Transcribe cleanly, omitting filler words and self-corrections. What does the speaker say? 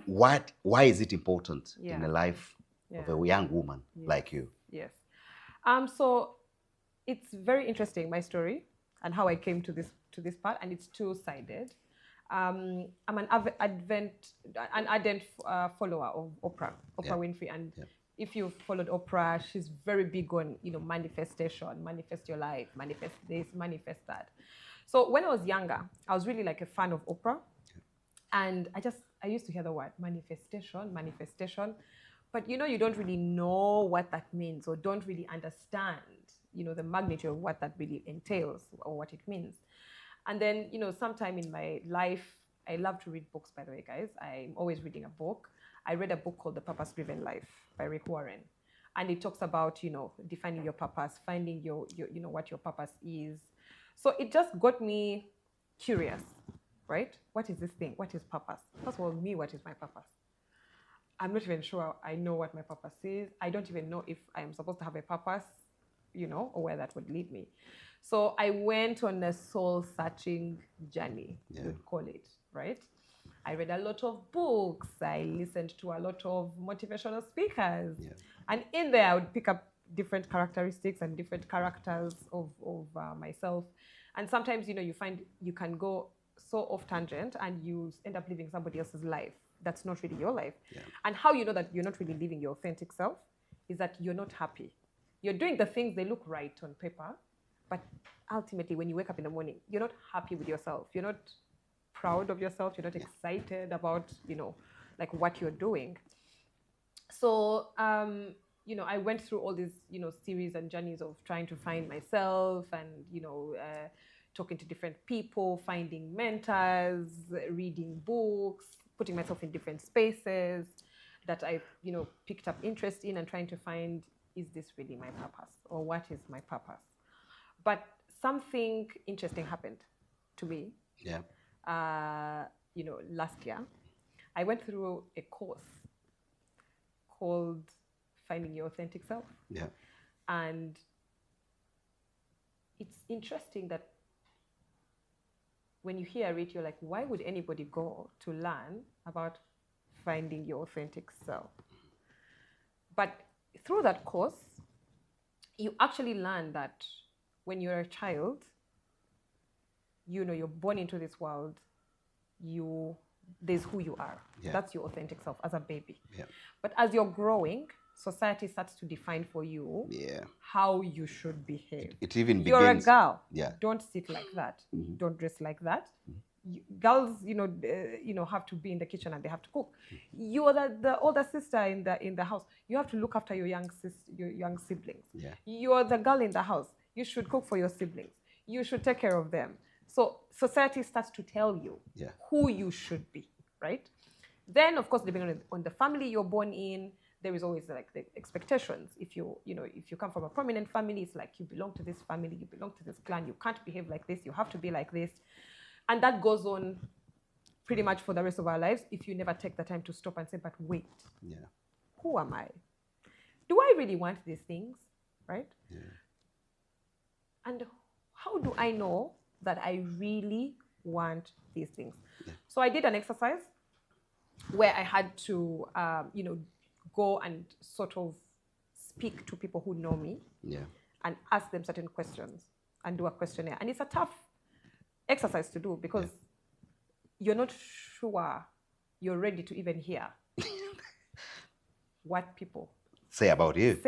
why is it important Yeah. in the life of a young woman like you? Yes. So it's very interesting, my story, and how I came to this part, and it's two-sided. I'm an ardent follower of Oprah Winfrey, and if you've followed Oprah, she's very big on manifestation, manifest your life, manifest this, manifest that. So when I was younger, I was really like a fan of Oprah, and I used to hear the word manifestation, but you don't really know what that means, or don't really understand the magnitude of what that really entails or what it means. And then sometime in my life, I love to read books, by the way, guys. I'm always reading a book. I read a book called The Purpose Driven Life by Rick Warren, and it talks about defining your purpose, finding your what your purpose is. So it just got me curious, right? What is this thing? What is purpose? First of all, what is my purpose? I'm not even sure I know what my purpose is. I don't even know if I'm supposed to have a purpose, or where that would lead me. So I went on a soul-searching journey, we'd call it, right? I read a lot of books. I listened to a lot of motivational speakers. Yeah. And in there, I would pick up different characteristics and different characters of myself. And sometimes, you find you can go so off tangent and you end up living somebody else's life. That's not really your life. Yeah. And how you know that you're not really living your authentic self is that you're not happy. You're doing the things, they look right on paper, but ultimately when you wake up in the morning, you're not happy with yourself. You're not proud of yourself. You're not excited about, like what you're doing. So, I went through all these, series and journeys of trying to find myself and, talking to different people, finding mentors, reading books, putting myself in different spaces that I've, picked up interest in and trying to find, is this really my purpose, or what is my purpose? But something interesting happened to me. Yeah. Last year, I went through a course called Finding Your Authentic Self. Yeah. And it's interesting that when you hear it, you're like, why would anybody go to learn about finding your authentic self? But through that course, you actually learn that when you're a child, you're born into this world, there's who you are. Yeah. That's your authentic self as a baby. Yeah. But as you're growing, society starts to define for you how you should behave. It even begins. You're a girl. Yeah. Don't sit like that. Mm-hmm. Don't dress like that. Mm-hmm. Girls, have to be in the kitchen and they have to cook. You're the older sister in the house. You have to look after your young siblings. Yeah. You're the girl in the house. You should cook for your siblings. You should take care of them. So society starts to tell you who you should be, right? Then, of course, depending on the family you're born in, there is always like the expectations. If you come from a prominent family, it's like you belong to this family, you belong to this clan, you can't behave like this, you have to be like this. And that goes on pretty much for the rest of our lives if you never take the time to stop and say, but wait, who am I? Do I really want these things, right? Yeah. And how do I know that I really want these things? Yeah. So I did an exercise where I had to, go and sort of speak to people who know me and ask them certain questions and do a questionnaire. And it's a tough exercise to do because you're not sure you're ready to even hear what people say about you.